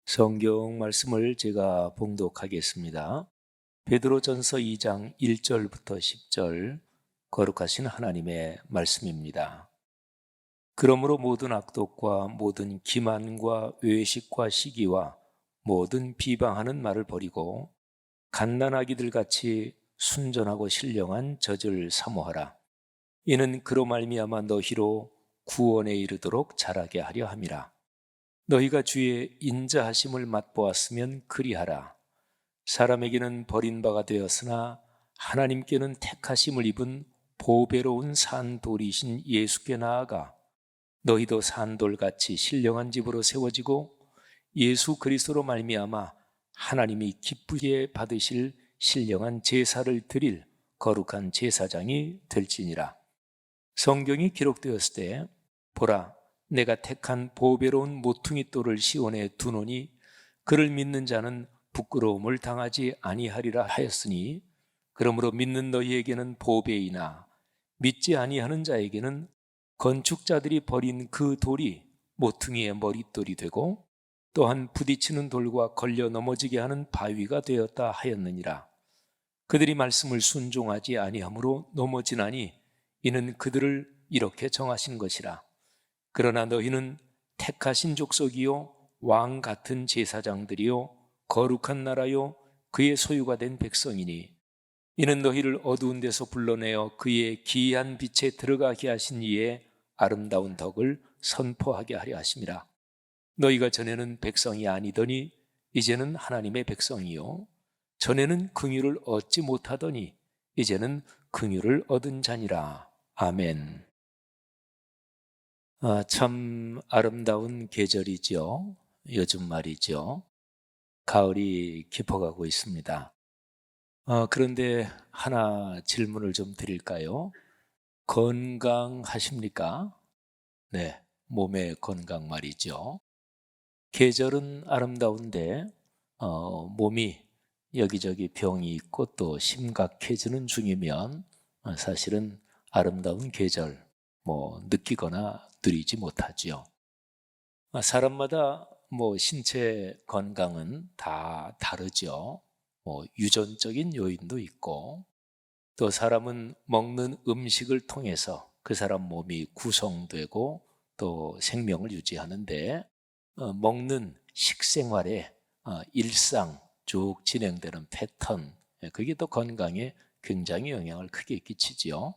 성경 말씀을 제가 봉독하겠습니다. 베드로전서 2장 1절부터 10절 거룩하신 하나님의 말씀입니다. 그러므로 모든 악독과 모든 기만과 외식과 시기와 모든 비방하는 말을 버리고 갓난아기들 같이 순전하고 신령한 젖을 사모하라. 이는 그로 말미암아 너희로 구원에 이르도록 자라게 하려 함이라. 너희가 주의 인자하심을 맛보았으면 그리하라. 사람에게는 버린 바가 되었으나 하나님께는 택하심을 입은 보배로운 산돌이신 예수께 나아가 너희도 산돌같이 신령한 집으로 세워지고 예수 그리스도로 말미암아 하나님이 기쁘게 받으실 신령한 제사를 드릴 거룩한 제사장이 될지니라. 성경이 기록되었을 때 보라, 내가 택한 보배로운 모퉁이 돌을 시온에 두노니 그를 믿는 자는 부끄러움을 당하지 아니하리라 하였으니, 그러므로 믿는 너희에게는 보배이나 믿지 아니하는 자에게는 건축자들이 버린 그 돌이 모퉁이의 머릿돌이 되고 또한 부딪히는 돌과 걸려 넘어지게 하는 바위가 되었다 하였느니라. 그들이 말씀을 순종하지 아니하므로 넘어지나니 이는 그들을 이렇게 정하신 것이라. 그러나 너희는 택하신 족속이요 왕 같은 제사장들이요 거룩한 나라요 그의 소유가 된 백성이니 이는 너희를 어두운 데서 불러내어 그의 기이한 빛에 들어가게 하신 이의 아름다운 덕을 선포하게 하려 하심이라. 너희가 전에는 백성이 아니더니 이제는 하나님의 백성이요 전에는 긍휼을 얻지 못하더니 이제는 긍휼을 얻은 자니라. 아멘. 참 아름다운 계절이죠. 요즘 말이죠. 가을이 깊어가고 있습니다. 그런데 하나 질문을 좀 드릴까요? 건강하십니까? 네, 몸의 건강 말이죠. 계절은 아름다운데 몸이 여기저기 병이 있고 또 심각해지는 중이면 사실은 아름다운 계절 느끼거나 누리지 못하지요. 사람마다 신체 건강은 다 다르죠. 유전적인 요인도 있고 또 사람은 먹는 음식을 통해서 그 사람 몸이 구성되고 또 생명을 유지하는데 먹는 식생활에 일상 쭉 진행되는 패턴, 그게 또 건강에 굉장히 영향을 크게 끼치지요.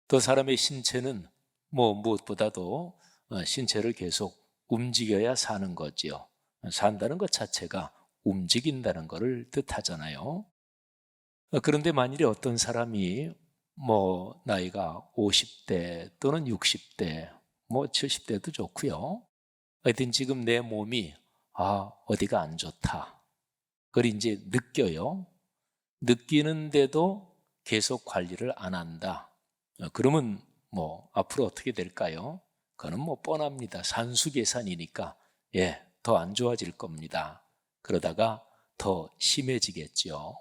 또 사람의 신체는 무엇보다도 신체를 계속 움직여야 사는 거지요. 산다는 것 자체가 움직인다는 것을 뜻하잖아요. 그런데 만일에 어떤 사람이 나이가 50대 또는 60대, 70대도 좋고요. 하여튼 지금 내 몸이 어디가 안 좋다. 그걸 이제 느껴요. 느끼는데도 계속 관리를 안 한다. 그러면 앞으로 어떻게 될까요? 그거는 뻔합니다. 산수계산이니까 더 안 좋아질 겁니다. 그러다가 더 심해지겠죠.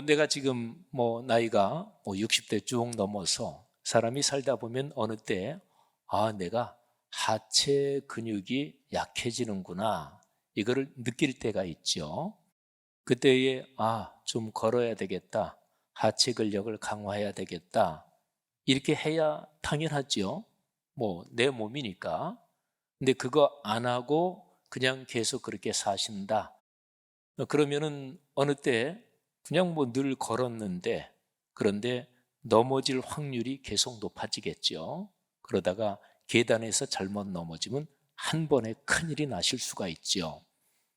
내가 지금 나이가 60대 쭉 넘어서 사람이 살다 보면 어느 때 내가 하체 근육이 약해지는구나, 이거를 느낄 때가 있죠. 그때에 좀 걸어야 되겠다, 하체 근력을 강화해야 되겠다, 이렇게 해야 당연하죠. 내 몸이니까. 근데 그거 안 하고 그냥 계속 그렇게 사신다. 그러면은 어느 때 그냥 늘 걸었는데, 그런데 넘어질 확률이 계속 높아지겠죠. 그러다가 계단에서 잘못 넘어지면 한 번에 큰일이 나실 수가 있죠.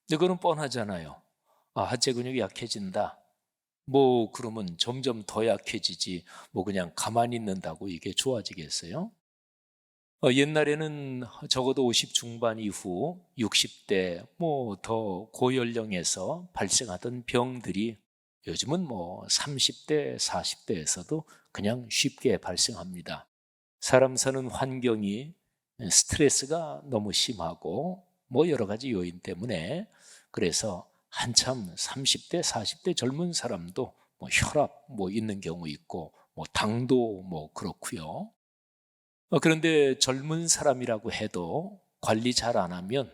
근데 그건 뻔하잖아요. 하체 근육이 약해진다. 그러면 점점 더 약해지지. 그냥 가만히 있는다고 이게 좋아지겠어요? 옛날에는 적어도 50 중반 이후 60대 더 고연령에서 발생하던 병들이 요즘은 30대, 40대에서도 그냥 쉽게 발생합니다. 사람 사는 환경이 스트레스가 너무 심하고 여러 가지 요인 때문에, 그래서 한참 30대, 40대 젊은 사람도 혈압 있는 경우 있고 당도 그렇고요. 그런데 젊은 사람이라고 해도 관리 잘 안 하면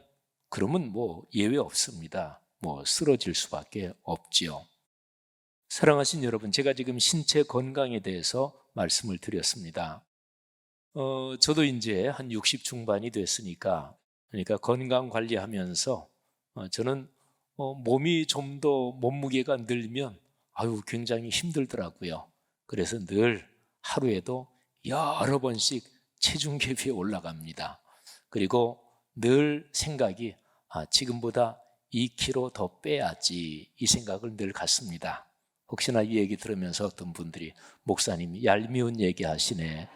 그러면 뭐 예외 없습니다. 뭐 쓰러질 수밖에 없지요. 사랑하신 여러분, 제가 지금 신체 건강에 대해서 말씀을 드렸습니다. 저도 이제 한 60 중반이 됐으니까, 그러니까 건강 관리하면서 저는 몸이 좀 더 몸무게가 늘면 굉장히 힘들더라고요. 그래서 늘 하루에도 여러 번씩 체중 계비에 올라갑니다. 그리고 늘 생각이 지금보다 2kg 더 빼야지, 이 생각을 늘 갖습니다. 혹시나 이 얘기 들으면서 어떤 분들이 목사님 얄미운 얘기 하시네,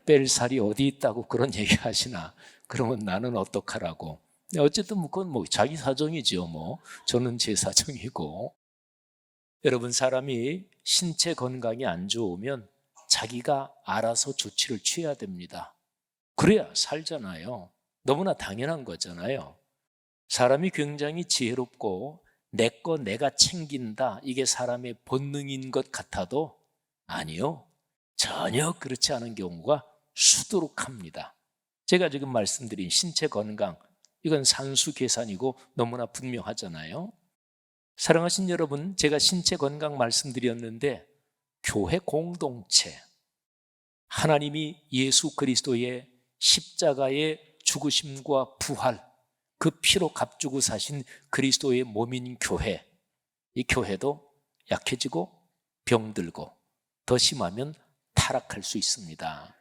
뺄 살이 어디 있다고 그런 얘기 하시나, 그러면 나는 어떡하라고. 어쨌든 그건 뭐 자기 사정이지요. 뭐 저는 제 사정이고. 여러분, 사람이 신체 건강이 안 좋으면 자기가 알아서 조치를 취해야 됩니다. 그래야 살잖아요. 너무나 당연한 거잖아요. 사람이 굉장히 지혜롭고 내 거 내가 챙긴다, 이게 사람의 본능인 것 같아도 아니요, 전혀 그렇지 않은 경우가 수두룩합니다. 제가 지금 말씀드린 신체 건강, 이건 산수 계산이고 너무나 분명하잖아요. 사랑하신 여러분, 제가 신체 건강 말씀드렸는데 교회 공동체, 하나님이 예수 그리스도의 십자가의 죽으심과 부활, 그 피로 값주고 사신 그리스도의 몸인 교회, 이 교회도 약해지고 병들고 더 심하면 타락할 수 있습니다.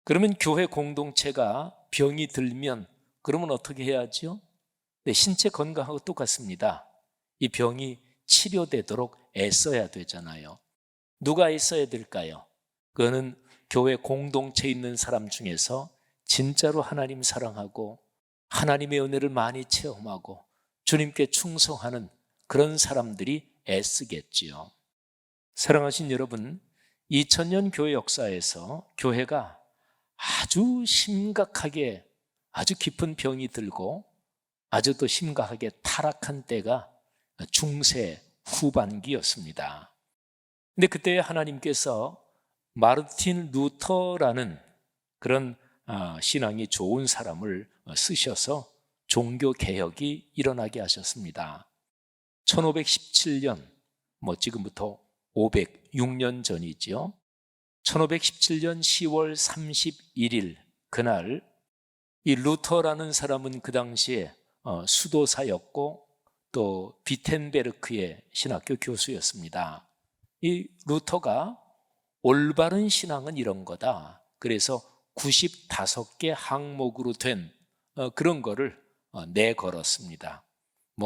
그러면 교회 공동체가 병이 들면 그러면 어떻게 해야죠? 네, 신체 건강하고 똑같습니다. 이 병이 치료되도록 애써야 되잖아요. 누가 애써야 될까요? 그거는 교회 공동체에 있는 사람 중에서 진짜로 하나님 사랑하고 하나님의 은혜를 많이 체험하고 주님께 충성하는 그런 사람들이 애쓰겠지요. 사랑하신 여러분, 2000년 교회 역사에서 교회가 아주 심각하게, 아주 깊은 병이 들고 아주 더 심각하게 타락한 때가 중세 후반기였습니다. 근데 그때 하나님께서 마르틴 루터라는 그런 신앙이 좋은 사람을 쓰셔서 종교개혁이 일어나게 하셨습니다. 1517년, 지금부터 506년 전이지요. 1517년 10월 31일 그날, 이 루터라는 사람은 그 당시에 수도사였고 또 비텐베르크의 신학교 교수였습니다. 이 루터가 올바른 신앙은 이런 거다, 그래서 95개 항목으로 된 그런 거를 내걸었습니다.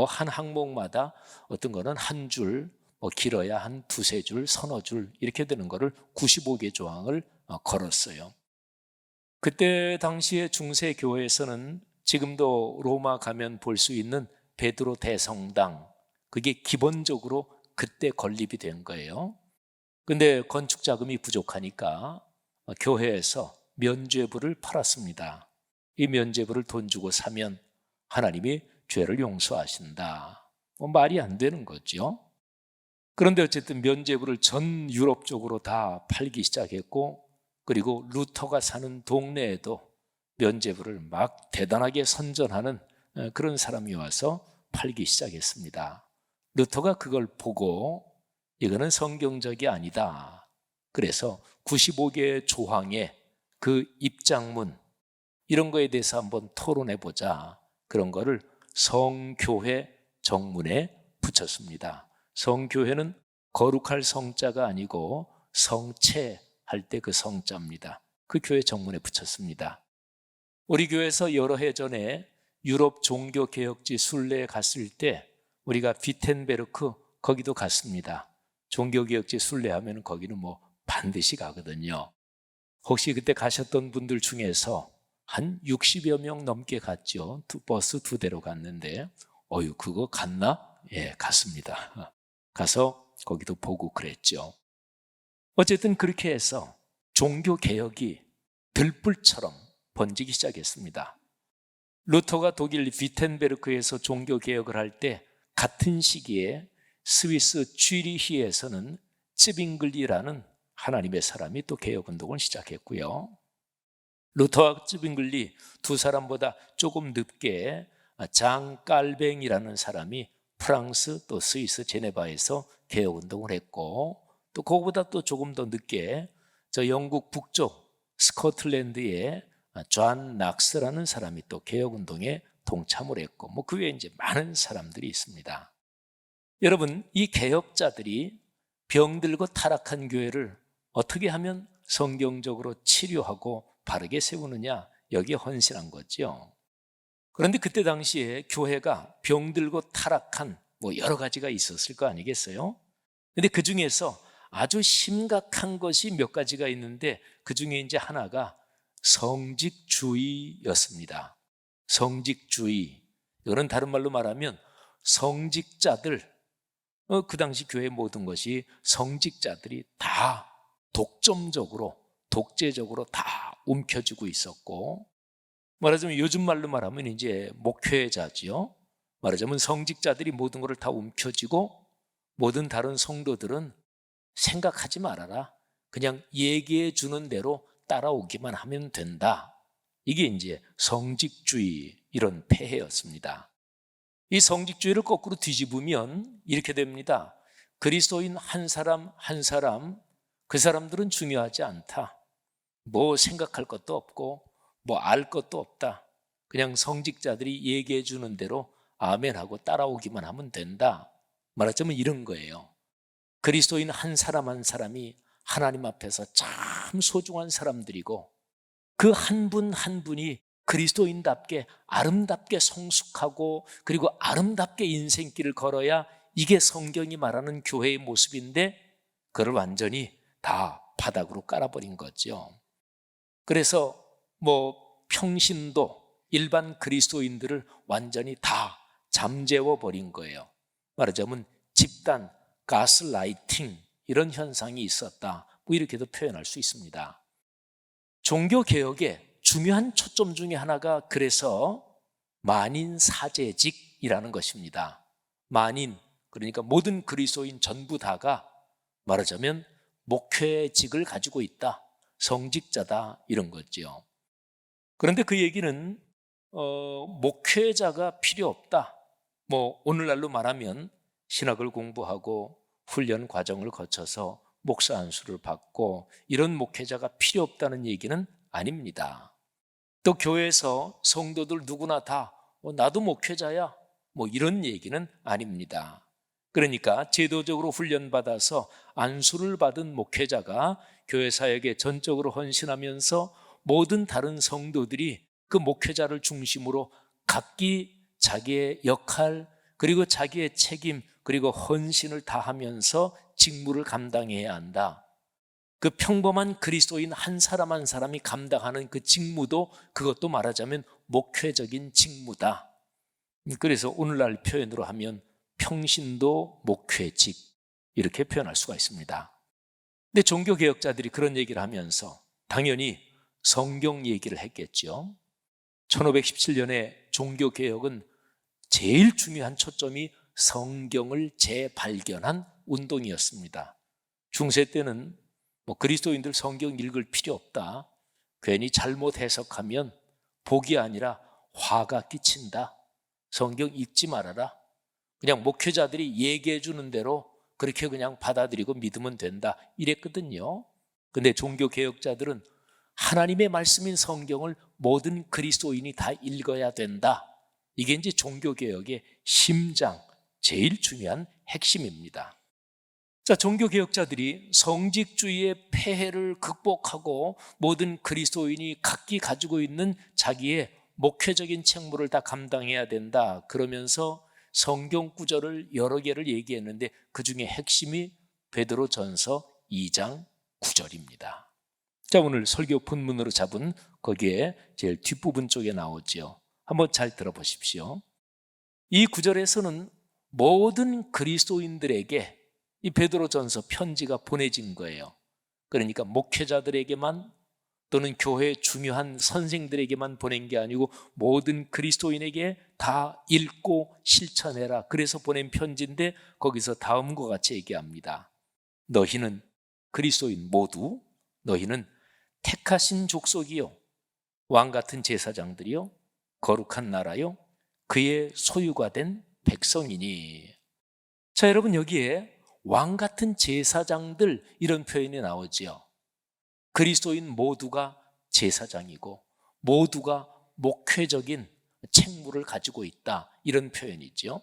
한 항목마다 어떤 거는 한 줄, 길어야 한 두세 줄, 서너 줄 이렇게 되는 거를 95개 조항을 걸었어요. 그때 당시에 중세 교회에서는 지금도 로마 가면 볼 수 있는 베드로 대성당, 그게 기본적으로 그때 건립이 된 거예요. 근데 건축 자금이 부족하니까 교회에서 면죄부를 팔았습니다. 이 면죄부를 돈 주고 사면 하나님이 죄를 용서하신다. 말이 안 되는 거죠. 그런데 어쨌든 면죄부를 전 유럽 쪽으로 다 팔기 시작했고, 그리고 루터가 사는 동네에도 면죄부를 막 대단하게 선전하는 그런 사람이 와서 팔기 시작했습니다. 루터가 그걸 보고 이거는 성경적이 아니다, 그래서 95개의 조항의 그 입장문, 이런 거에 대해서 한번 토론해보자, 그런 거를 성교회 정문에 붙였습니다. 성교회는 거룩할 성자가 아니고 성체할 때 그 성자입니다. 그 교회 정문에 붙였습니다. 우리 교회에서 여러 해 전에 유럽 종교개혁지 순례에 갔을 때 우리가 비텐베르크 거기도 갔습니다. 종교개혁지 순례하면 거기는 반드시 가거든요. 혹시 그때 가셨던 분들 중에서 한 60여 명 넘게 갔죠. 버스 2대로 갔는데 그거 갔나? 예, 갔습니다. 가서 거기도 보고 그랬죠. 어쨌든 그렇게 해서 종교개혁이 들불처럼 번지기 시작했습니다. 루터가 독일 비텐베르크에서 종교개혁을 할 때 같은 시기에 스위스 쥐리히에서는 츠빙글리라는 하나님의 사람이 또 개혁운동을 시작했고요. 루터와 츠빙글리 두 사람보다 조금 늦게 장 깔뱅이라는 사람이 프랑스 또 스위스 제네바에서 개혁운동을 했고, 또 그거보다 또 조금 더 늦게 저 영국 북쪽 스코틀랜드의 존 낙스라는 사람이 또 개혁운동에 동참을 했고, 뭐 그 외에 이제 많은 사람들이 있습니다. 여러분, 이 개혁자들이 병들고 타락한 교회를 어떻게 하면 성경적으로 치료하고 바르게 세우느냐, 여기에 헌신한 거죠. 그런데 그때 당시에 교회가 병들고 타락한 뭐 여러 가지가 있었을 거 아니겠어요? 근데 그 중에서 아주 심각한 것이 몇 가지가 있는데, 그 중에 이제 하나가 성직주의였습니다. 성직주의. 이거는 다른 말로 말하면 성직자들, 그 당시 교회 모든 것이 성직자들이 다 독점적으로, 독재적으로 다 움켜쥐고 있었고, 말하자면 요즘 말로 말하면 이제 목회자지요. 말하자면 성직자들이 모든 것을 다 움켜쥐고, 모든 다른 성도들은 생각하지 말아라, 그냥 얘기해 주는 대로 따라오기만 하면 된다. 이게 이제 성직주의, 이런 폐해였습니다. 이 성직주의를 거꾸로 뒤집으면 이렇게 됩니다. 그리스도인 한 사람 한 사람, 그 사람들은 중요하지 않다. 뭐 생각할 것도 없고 뭐 알 것도 없다. 그냥 성직자들이 얘기해 주는 대로 아멘하고 따라오기만 하면 된다. 말하자면 이런 거예요. 그리스도인 한 사람 한 사람이 하나님 앞에서 참 소중한 사람들이고, 그 한 분 한 분이 그리스도인답게 아름답게 성숙하고 그리고 아름답게 인생길을 걸어야 이게 성경이 말하는 교회의 모습인데, 그걸 완전히 다 바닥으로 깔아버린 거죠. 그래서 뭐 평신도 일반 그리스도인들을 완전히 다 잠재워 버린 거예요. 말하자면 집단 가스라이팅, 이런 현상이 있었다, 뭐 이렇게도 표현할 수 있습니다. 종교개혁의 중요한 초점 중에 하나가 그래서 만인사제직이라는 것입니다. 만인, 그러니까 모든 그리스도인 전부 다가 말하자면 목회직을 가지고 있다, 성직자다, 이런 거죠. 그런데 그 얘기는 목회자가 필요 없다, 뭐 오늘날로 말하면 신학을 공부하고 훈련 과정을 거쳐서 목사 안수를 받고 이런 목회자가 필요 없다는 얘기는 아닙니다. 또 교회에서 성도들 누구나 다 나도 목회자야, 뭐 이런 얘기는 아닙니다. 그러니까 제도적으로 훈련받아서 안수를 받은 목회자가 교회 사역에 전적으로 헌신하면서 모든 다른 성도들이 그 목회자를 중심으로 각기 자기의 역할, 그리고 자기의 책임, 그리고 헌신을 다하면서 직무를 감당해야 한다. 그 평범한 그리스도인 한 사람 한 사람이 감당하는 그 직무도, 그것도 말하자면 목회적인 직무다. 그래서 오늘날 표현으로 하면 평신도 목회직, 이렇게 표현할 수가 있습니다. 근데 종교개혁자들이 그런 얘기를 하면서 당연히 성경 얘기를 했겠죠. 1517년에 종교개혁은 제일 중요한 초점이 성경을 재발견한 운동이었습니다. 중세 때는 뭐 그리스도인들 성경 읽을 필요 없다, 괜히 잘못 해석하면 복이 아니라 화가 끼친다, 성경 읽지 말아라, 그냥 목회자들이 얘기해 주는 대로 그렇게 그냥 받아들이고 믿으면 된다, 이랬거든요. 근데 종교개혁자들은 하나님의 말씀인 성경을 모든 그리스도인이 다 읽어야 된다, 이게 이제 종교개혁의 심장, 제일 중요한 핵심입니다. 자, 종교개혁자들이 성직주의의 폐해를 극복하고 모든 그리스도인이 각기 가지고 있는 자기의 목회적인 책무를 다 감당해야 된다, 그러면서 성경 구절을 여러 개를 얘기했는데 그 중에 핵심이 베드로전서 2장 9절입니다. 자, 오늘 설교 본문으로 잡은 거기에 제일 뒷부분 쪽에 나오죠. 한번 잘 들어보십시오. 이 구절에서는 모든 그리스도인들에게 이 베드로전서 편지가 보내진 거예요. 그러니까 목회자들에게만 또는 교회 중요한 선생들에게만 보낸 게 아니고 모든 그리스도인에게 다 읽고 실천해라, 그래서 보낸 편지인데 거기서 다음과 같이 얘기합니다. 너희는 그리스도인 모두, 너희는 택하신 족속이요, 왕같은 제사장들이요, 거룩한 나라요, 그의 소유가 된 백성이니. 자, 여러분, 여기에 왕 같은 제사장들 이런 표현이 나오지요. 그리스도인 모두가 제사장이고 모두가 목회적인 책무를 가지고 있다, 이런 표현이죠.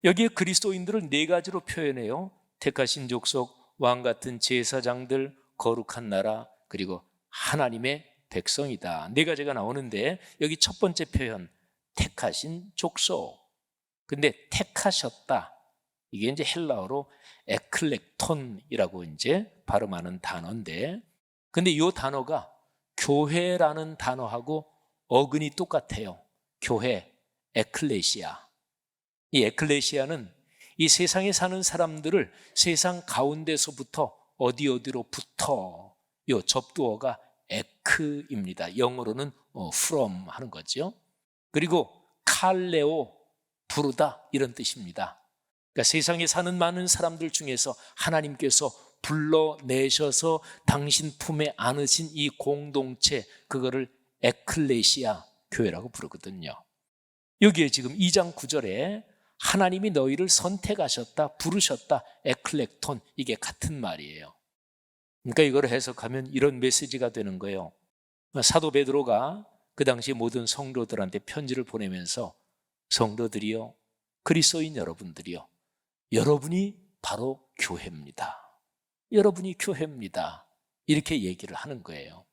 여기에 그리스도인들을 네 가지로 표현해요. 택하신 족속, 왕 같은 제사장들, 거룩한 나라, 그리고 하나님의 백성이다. 네 가지가 나오는데 여기 첫 번째 표현, 택하신 족속. 근데 택하셨다, 이게 이제 헬라어로 에클렉톤이라고 이제 발음하는 단어인데, 근데 이 단어가 교회라는 단어하고 어근이 똑같아요. 교회, 에클레시아. 이 에클레시아는 이 세상에 사는 사람들을 세상 가운데서부터 어디로부터, 이 접두어가 에크입니다. 영어로는 from 하는 거죠. 그리고 칼레오, 부르다, 이런 뜻입니다. 그러니까 세상에 사는 많은 사람들 중에서 하나님께서 불러내셔서 당신 품에 안으신 이 공동체, 그거를 에클레시아, 교회라고 부르거든요. 여기에 지금 2장 9절에 하나님이 너희를 선택하셨다, 부르셨다, 에클렉톤, 이게 같은 말이에요. 그러니까 이걸 해석하면 이런 메시지가 되는 거예요. 사도 베드로가 그 당시 모든 성도들한테 편지를 보내면서, 성도들이요, 그리스도인 여러분들이요, 여러분이 바로 교회입니다. 여러분이 교회입니다. 이렇게 얘기를 하는 거예요.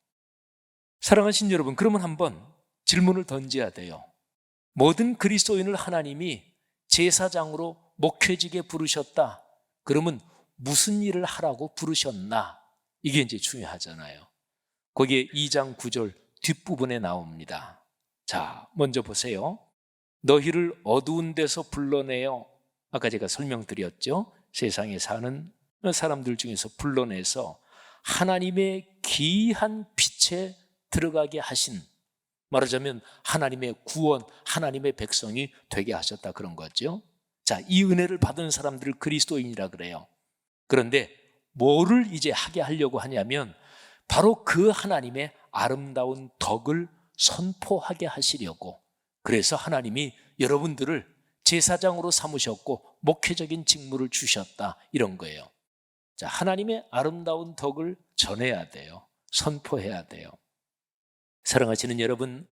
사랑하신 여러분, 그러면 한번 질문을 던져야 돼요. 모든 그리스도인을 하나님이 제사장으로 목회직에 부르셨다. 그러면 무슨 일을 하라고 부르셨나? 이게 이제 중요하잖아요. 거기에 2장 9절 뒷부분에 나옵니다. 자, 먼저 보세요. 너희를 어두운 데서 불러내어, 아까 제가 설명드렸죠. 세상에 사는 사람들 중에서 불러내서 하나님의 귀한 빛에 들어가게 하신, 말하자면 하나님의 구원, 하나님의 백성이 되게 하셨다, 그런 거죠. 자, 이 은혜를 받은 사람들을 그리스도인이라 그래요. 그런데 뭐를 이제 하게 하려고 하냐면 바로 그 하나님의 아름다운 덕을 선포하게 하시려고, 그래서 하나님이 여러분들을 제사장으로 삼으셨고 목회적인 직무를 주셨다, 이런 거예요. 자, 하나님의 아름다운 덕을 전해야 돼요. 선포해야 돼요. 사랑하시는 여러분,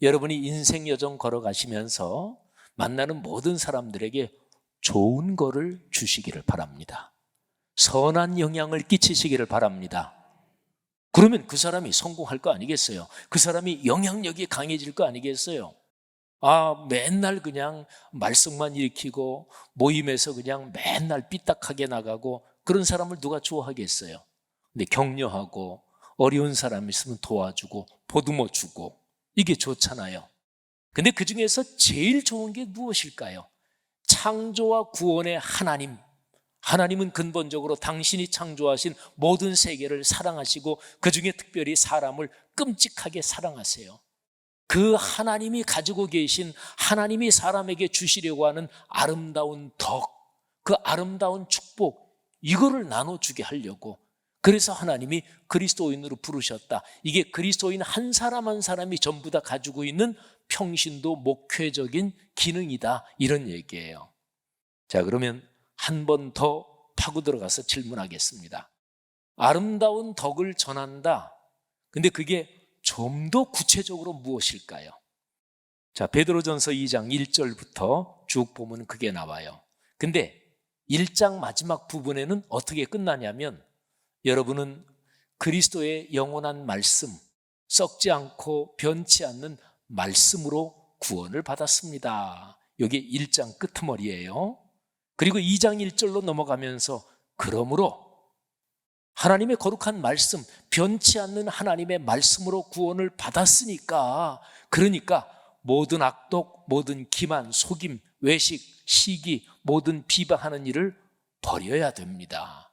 여러분이 인생 여정 걸어가시면서 만나는 모든 사람들에게 좋은 거를 주시기를 바랍니다. 선한 영향을 끼치시기를 바랍니다. 그러면 그 사람이 성공할 거 아니겠어요? 그 사람이 영향력이 강해질 거 아니겠어요? 맨날 그냥 말썽만 일으키고 모임에서 그냥 맨날 삐딱하게 나가고 그런 사람을 누가 좋아하겠어요? 근데 격려하고 어려운 사람 있으면 도와주고 보듬어 주고, 이게 좋잖아요. 근데 그 중에서 제일 좋은 게 무엇일까요? 창조와 구원의 하나님. 하나님은 근본적으로 당신이 창조하신 모든 세계를 사랑하시고 그 중에 특별히 사람을 끔찍하게 사랑하세요. 그 하나님이 가지고 계신, 하나님이 사람에게 주시려고 하는 아름다운 덕, 그 아름다운 축복, 이거를 나눠주게 하려고, 그래서 하나님이 그리스도인으로 부르셨다. 이게 그리스도인 한 사람 한 사람이 전부 다 가지고 있는 평신도 목회적인 기능이다, 이런 얘기예요. 자, 그러면 한 번 더 파고 들어가서 질문하겠습니다. 아름다운 덕을 전한다. 근데 그게 좀 더 구체적으로 무엇일까요? 자, 베드로전서 2장 1절부터 쭉 보면 그게 나와요. 근데 1장 마지막 부분에는 어떻게 끝나냐면, 여러분은 그리스도의 영원한 말씀, 썩지 않고 변치 않는 말씀으로 구원을 받았습니다. 이게 1장 끄트머리예요. 그리고 2장 1절로 넘어가면서, 그러므로 하나님의 거룩한 말씀, 변치 않는 하나님의 말씀으로 구원을 받았으니까, 그러니까 모든 악독, 모든 기만, 속임, 외식, 시기, 모든 비방하는 일을 버려야 됩니다.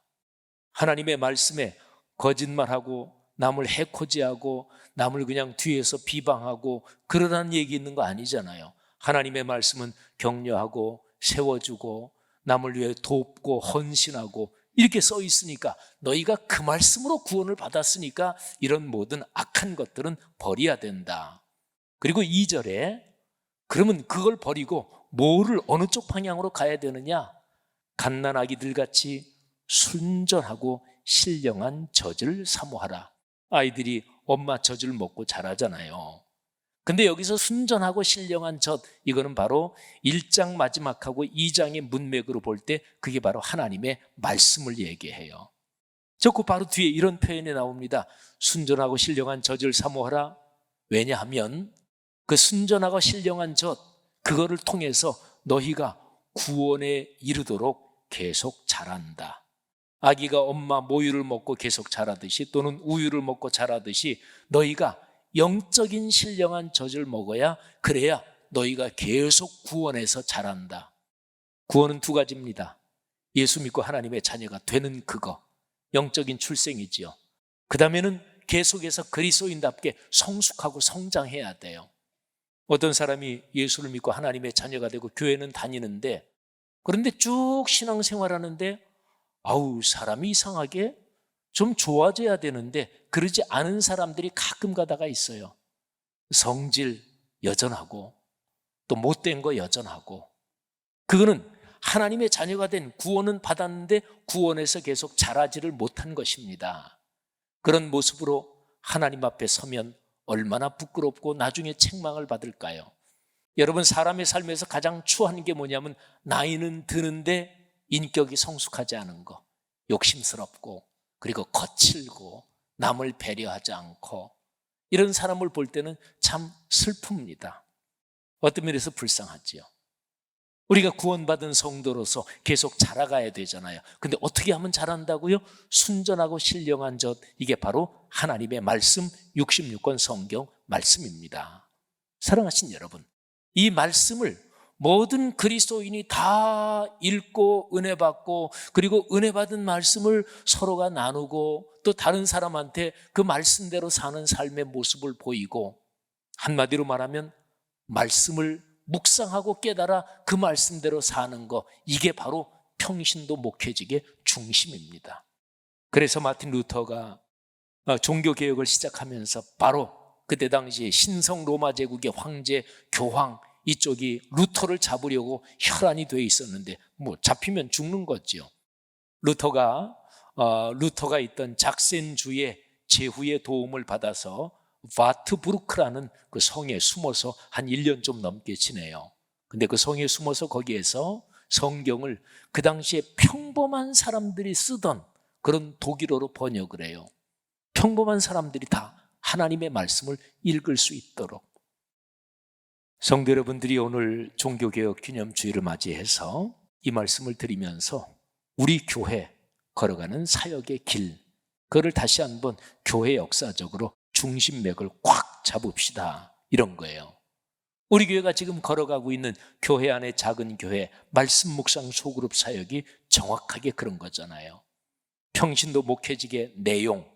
하나님의 말씀에 거짓말하고 남을 해코지하고 남을 그냥 뒤에서 비방하고 그러라는 얘기 있는 거 아니잖아요. 하나님의 말씀은 격려하고 세워주고 남을 위해 돕고 헌신하고 이렇게 써 있으니까, 너희가 그 말씀으로 구원을 받았으니까 이런 모든 악한 것들은 버려야 된다. 그리고 2절에 그러면 그걸 버리고 뭐를 어느 쪽 방향으로 가야 되느냐? 갓난아기들 같이 순전하고 신령한 젖을 사모하라. 아이들이 엄마 젖을 먹고 자라잖아요. 근데 여기서 순전하고 신령한 젖, 이거는 바로 1장 마지막하고 2장의 문맥으로 볼 때 그게 바로 하나님의 말씀을 얘기해요. 그 바로 뒤에 이런 표현이 나옵니다. 순전하고 신령한 젖을 사모하라. 왜냐하면 그 순전하고 신령한 젖, 그거를 통해서 너희가 구원에 이르도록 계속 자란다. 아기가 엄마 모유를 먹고 계속 자라듯이, 또는 우유를 먹고 자라듯이 너희가 영적인 신령한 젖을 먹어야, 그래야 너희가 계속 구원에서 자란다. 구원은 두 가지입니다. 예수 믿고 하나님의 자녀가 되는 그거, 영적인 출생이지요. 그 다음에는 계속해서 그리스도인답게 성숙하고 성장해야 돼요. 어떤 사람이 예수를 믿고 하나님의 자녀가 되고 교회는 다니는데, 그런데 쭉 신앙생활하는데 사람이 이상하게 좀 좋아져야 되는데 그러지 않은 사람들이 가끔 가다가 있어요. 성질 여전하고 또 못된 거 여전하고, 그거는 하나님의 자녀가 된, 구원은 받았는데 구원에서 계속 자라지를 못한 것입니다. 그런 모습으로 하나님 앞에 서면 얼마나 부끄럽고 나중에 책망을 받을까요? 여러분, 사람의 삶에서 가장 추한 게 뭐냐면 나이는 드는데 인격이 성숙하지 않은 거, 욕심스럽고 그리고 거칠고 남을 배려하지 않고, 이런 사람을 볼 때는 참 슬픕니다. 어떤 면에서 불쌍하지요. 우리가 구원받은 성도로서 계속 자라가야 되잖아요. 근데 어떻게 하면 자란다고요? 순전하고 신령한 젖, 이게 바로 하나님의 말씀, 66권 성경 말씀입니다. 사랑하신 여러분, 이 말씀을 모든 그리스도인이 다 읽고 은혜 받고, 그리고 은혜 받은 말씀을 서로가 나누고 또 다른 사람한테 그 말씀대로 사는 삶의 모습을 보이고, 한마디로 말하면 말씀을 묵상하고 깨달아 그 말씀대로 사는 거, 이게 바로 평신도 목회직의 중심입니다. 그래서 마틴 루터가 종교개혁을 시작하면서 바로 그때 당시에 신성 로마 제국의 황제 교황 이쪽이 루터를 잡으려고 혈안이 돼 있었는데 잡히면 죽는 거죠. 루터가 있던 작센주의 제후의 도움을 받아서 바트부르크라는 그 성에 숨어서 한 1년 좀 넘게 지내요. 근데 그 성에 숨어서 거기에서 성경을 그 당시에 평범한 사람들이 쓰던 그런 독일어로 번역을 해요. 평범한 사람들이 다 하나님의 말씀을 읽을 수 있도록. 성도 여러분들이 오늘 종교개혁 기념주일을 맞이해서 이 말씀을 드리면서 우리 교회 걸어가는 사역의 길, 그거를 다시 한번 교회 역사적으로 중심맥을 꽉 잡읍시다, 이런 거예요. 우리 교회가 지금 걸어가고 있는 교회 안의 작은 교회 말씀 묵상 소그룹 사역이 정확하게 그런 거잖아요. 평신도 목회직의 내용,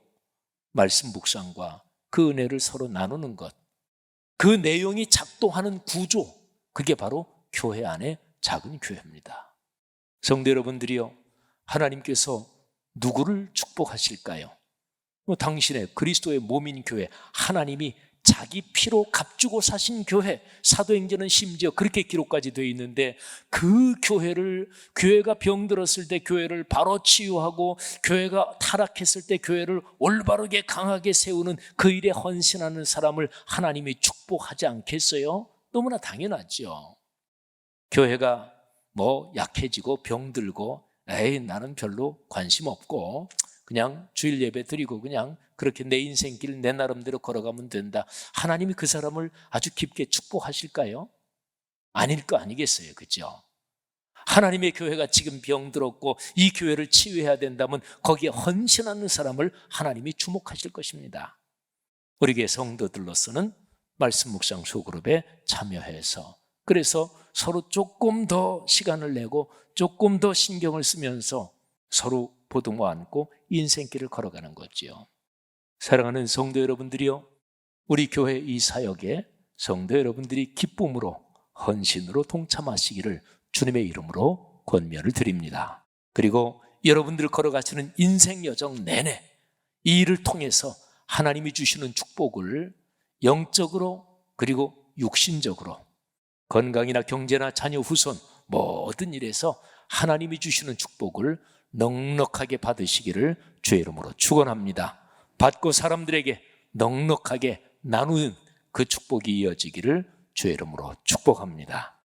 말씀 묵상과 그 은혜를 서로 나누는 것, 그 내용이 작동하는 구조, 그게 바로 교회 안의 작은 교회입니다. 성도 여러분들이요, 하나님께서 누구를 축복하실까요? 당신의 그리스도의 몸인 교회, 하나님이 자기 피로 값주고 사신 교회, 사도행전은 심지어 그렇게 기록까지 되어 있는데, 그 교회가 병들었을 때 교회를 바로 치유하고, 교회가 타락했을 때 교회를 올바르게 강하게 세우는 그 일에 헌신하는 사람을 하나님이 축복하지 않겠어요? 너무나 당연하죠. 교회가 약해지고 병들고 나는 별로 관심 없고 그냥 주일 예배 드리고 그냥 그렇게 내 인생길 내 나름대로 걸어가면 된다, 하나님이 그 사람을 아주 깊게 축복하실까요? 아닐 거 아니겠어요, 그죠? 하나님의 교회가 지금 병들었고 이 교회를 치유해야 된다면 거기에 헌신하는 사람을 하나님이 주목하실 것입니다. 우리 교회 성도들로서는 말씀 묵상 소그룹에 참여해서, 그래서 서로 조금 더 시간을 내고 조금 더 신경을 쓰면서 서로 보듬어 안고 인생길을 걸어가는 거지요. 사랑하는 성도 여러분들이요, 우리 교회 이 사역에 성도 여러분들이 기쁨으로 헌신으로 동참하시기를 주님의 이름으로 권면을 드립니다. 그리고 여러분들 걸어가시는 인생 여정 내내 이 일을 통해서 하나님이 주시는 축복을 영적으로 그리고 육신적으로 건강이나 경제나 자녀 후손 모든 일에서 하나님이 주시는 축복을 넉넉하게 받으시기를 주의 이름으로 축원합니다. 받고 사람들에게 넉넉하게 나누는 그 축복이 이어지기를 주의 이름으로 축복합니다.